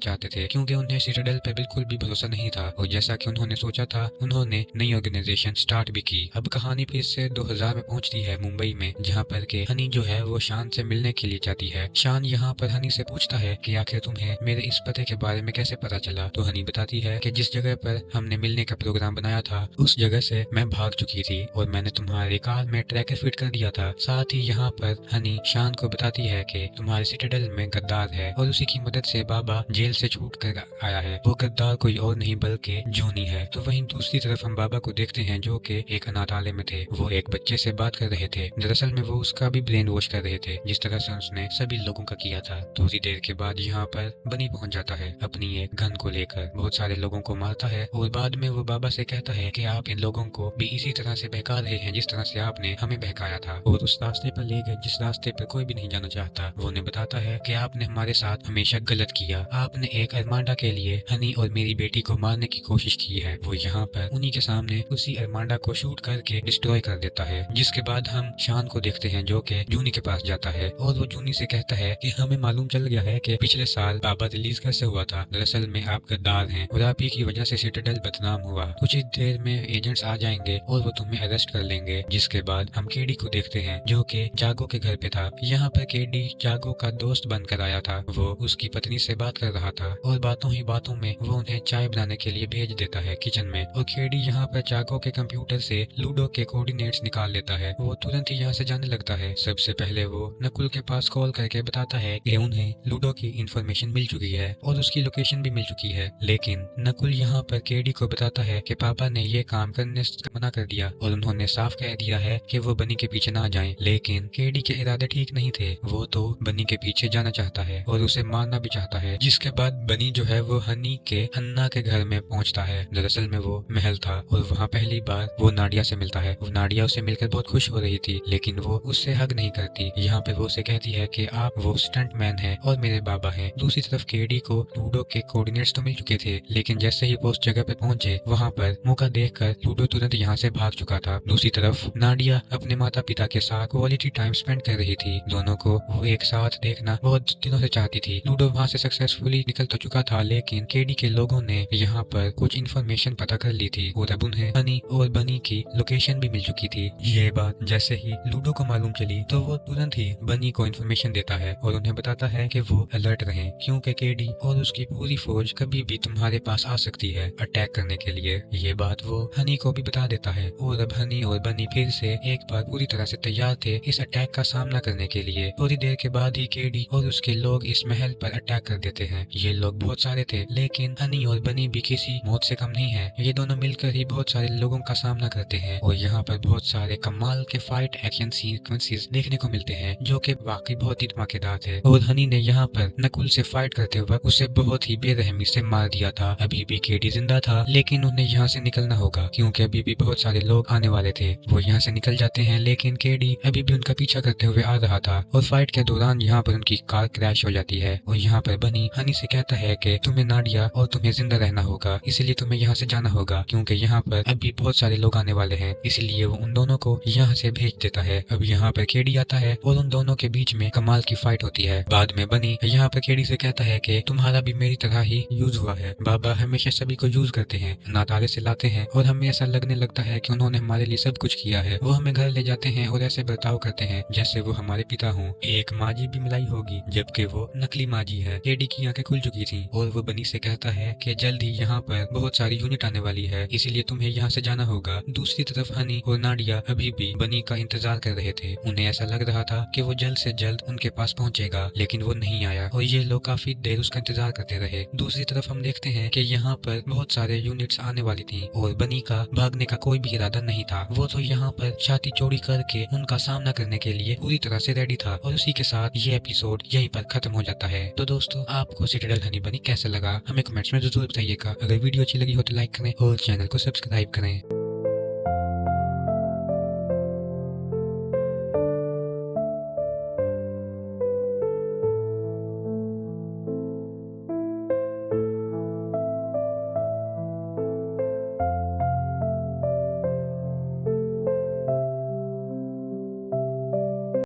चाहते थे, क्योंकि उन्हें सिटाडेल पे बिल्कुल भी भरोसा नहीं था और जैसा कि उन्होंने सोचा था उन्होंने नई ऑर्गेनाइजेशन स्टार्ट भी की। अब कहानी फिर से 2000 में पहुंचती है मुंबई में, जहाँ पर के हनी जो है वो शान से मिलने के लिए जाती है। शान यहाँ पर हनी से पूछता है कि आखिर तुम्हें मेरे इस पते के बारे में कैसे पता चला। तो हनी बताती है कि जिस जगह पर हमने मिलने का प्रोग्राम बनाया था उस जगह से मैं भाग चुकी थी और मैंने तुम्हारे कार में ट्रैकर फिट कर दिया था। साथ ही यहाँ पर हनी शान को बताती है कि तुम्हारे सिटाडेल में गद्दार है और उसी की मदद से बाबा जेल से छूट कर आया है। वो गद्दार कोई और नहीं बल्कि जॉनी है। तो वहीं दूसरी तरफ हम बाबा को देखते हैं जो कि एक अनाथालय में थे। वो एक बच्चे से बात कर रहे थे। दरअसल में वो उसका भी ब्रेन वॉश कर रहे थे जिस तरह से उसने सभी लोगों का किया था। थोड़ी देर के बाद यहाँ पर बनी पहुंच जाता है अपनी एक गन को लेकर, बहुत सारे लोगों को मारता है और बाद में वो बाबा से कहता है कि आप इन लोगों को भी इसी तरह से बहका रहे हैं जिस तरह से आपने हमें बहकाया था और उस रास्ते पर ले गए जिस रास्ते पर कोई भी नहीं जाना चाहता। वो उन्हें बताता है कि आपने हमारे साथ हमेशा गलत किया। आपने एक अरमांडा के लिए हनी और मेरी बेटी को मारने की कोशिश की है। वो यहाँ पर उन्हीं के सामने उसी अरमांडा को शूट करके डिस्ट्रॉय कर देता है। जिसके बाद हम शान को देखते हैं जो कि जूनी के पास जाता है और वो जूनी से कहता है कि हमें मालूम चल गया है कि पिछले साल बाबा रिलीज कैसे हुआ था। दरअसल में आप गद्दार हैं और आप ही की वजह से सिटाडेल बदनाम हुआ। कुछ ही देर में एजेंट्स आ जाएंगे और वो तुम्हें अरेस्ट कर लेंगे। जिसके बाद हम केडी को देखते हैं जो कि जागो के घर पे था। यहाँ पर केडी जागो का दोस्त बनकर आया था। वो उसकी पत्नी से बात कर रहा था और बातों ही बातों में वो उन्हें चाय बनाने के लिए भेज देता है किचन में। और केडी यहाँ पर जागो के कंप्यूटर से लूडो के कोऑर्डिनेट्स निकाल लेता है। वो तुरंत ही यहाँ से जाने लगता है। सबसे पहले वो नकुल के पास कॉल करके बताता है कि उन्हें लूडो की इंफॉर्मेशन मिल चुकी है और उसकी लोकेशन भी मिल चुकी है। लेकिन नकुल यहाँ पर केडी को बताता है कि पापा ने ये काम करने से मना कर दिया और उन्होंने साफ कह दिया है कि वो बनी के पीछे ना जाएं। लेकिन केडी के इरादे ठीक नहीं थे। वो तो बनी के पीछे जाना चाहता है और उसे मारना भी चाहता है। जिसके बाद बनी जो है वो हनी के अन्ना के घर में पहुंचता है। दरअसल में वो महल था और वहाँ पहली बार वो नाडिया से मिलता है। वो नाडिया उसे मिलकर बहुत खुश हो रही थी लेकिन वो उससे हग नहीं करती। यहाँ पे वो उसे कहती है कि आप वो स्टंट मैन है और मेरे बाबा हैं। दूसरी तरफ केडी को लूडो के कोऑर्डिनेट्स तो मिल चुके थे लेकिन जैसे ही वो उस जगह पे पहुंचे वहाँ पर मौका देखकर लूडो तुरंत यहाँ से भाग चुका था। दूसरी तरफ नाडिया अपने माता पिता के साथ क्वालिटी टाइम स्पेंड कर रही थी। दोनों को वो एक साथ देखना बहुत दिनों से चाहती थी। लूडो वहाँ से सक्सेसफुली निकल तो चुका था लेकिन केडी के लोगों ने यहाँ पर कुछ इन्फॉर्मेशन पता कर ली थी और अब उन्हें हनी और बनी की लोकेशन भी मिल चुकी थी। ये बात जैसे ही लूडो को मालूम चली तो वो तुरंत ही बनी को इन्फॉर्मेशन देता है और उन्हें बताता है कि वो अलर्ट रहें क्योंकि केडी और उसकी पूरी फौज कभी भी तुम्हारे पास आ सकती है अटैक करने के लिए। ये बात वो हनी को भी बता देता है और अब हनी और बनी फिर से एक बार पूरी तरह से तैयार थे इस अटैक का सामना करने के लिए। थोड़ी देर के बाद ही केडी और उसके लोग इस महल पर अटैक कर देते हैं। ये लोग बहुत सारे थे लेकिन हनी और बनी भी किसी मौत से कम नहीं है। ये दोनों मिलकर ही बहुत सारे लोगों का सामना करते हैं और यहाँ पर बहुत सारे कमाल के फाइट एक्शन सीक्वेंसेस देखने को मिलते हैं जो कि वाकई बहुत ही धमाकेदार थे। और हनी ने यहाँ पर नकुल से फाइट करते वक्त उसे बहुत ही बेरहमी से मार दिया था। अभी भी केडी जिंदा था लेकिन उन्हें यहाँ से निकलना होगा क्योंकि अभी भी बहुत सारे लोग आने वाले थे। वो यहाँ से निकल जाते हैं लेकिन केडी अभी भी उनका पीछा करते हुए आ रहा था और फाइट के दौरान यहाँ पर उनकी कार क्रैश हो जाती है और यहाँ पर बनी हनी से कहता है कि तुम्हें नाडिया और तुम्हें जिंदा रहना होगा, इसलिए तुम्हें यहाँ से जाना होगा क्योंकि यहाँ पर अभी बहुत सारे लोग आने वाले हैं। इसलिए वो उन दोनों को यहाँ से भेज देता है। अब यहाँ पर केडी आता है और उन दोनों के बीच में कमाल की फाइट होती है। बाद में बनी यहाँ पर केडी से कहता है कि तुम्हारा भी मेरी तरह ही यूज हुआ है। बाबा हमेशा सभी को यूज करते हैं, अनाथालय से लाते हैं और हमें ऐसा लगने लगता है कि उन्होंने हमारे लिए सब कुछ किया है। वो हमें घर ले जाते हैं और ऐसे बर्ताव करते हैं जैसे वो हमारे पिता हों। एक माजी भी मिलाई होगी जबकि वो नकली माजी है। केडी की आंखें खुल चुकी थी और वो बनी से कहता है कि जल्द ही यहाँ पर बहुत सारी यूनिट आने वाली है, इसलिए तुम्हें यहाँ से जाना होगा। दूसरी तरफ हनी और नाडिया अभी भी बनी का इंतजार कर रहे थे। उन्हें ऐसा लग रहा था कि वो जल्द से जल्द उनके पास पहुंचेगा लेकिन वो नहीं आया और ये लोग काफी देर उसका इंतजार करते रहे। दूसरी तरफ हम देखते हैं कि यहाँ पर बहुत सारे यूनिट्स आने वाली थी और बनी का भागने का कोई भी इरादा नहीं था। वो तो यहाँ पर छाती चौड़ी करके उनका सामना करने के लिए पूरी तरह से रेडी था। और उसी के साथ ये एपिसोड यहीं पर खत्म हो जाता है। तो दोस्तों आपको सिटाडेल हनी बनी कैसा लगा हमें कमेंट्स में जरूर बताइएगा। अगर वीडियो अच्छी लगी हो तो लाइक करें और चैनल को सब्सक्राइब करें।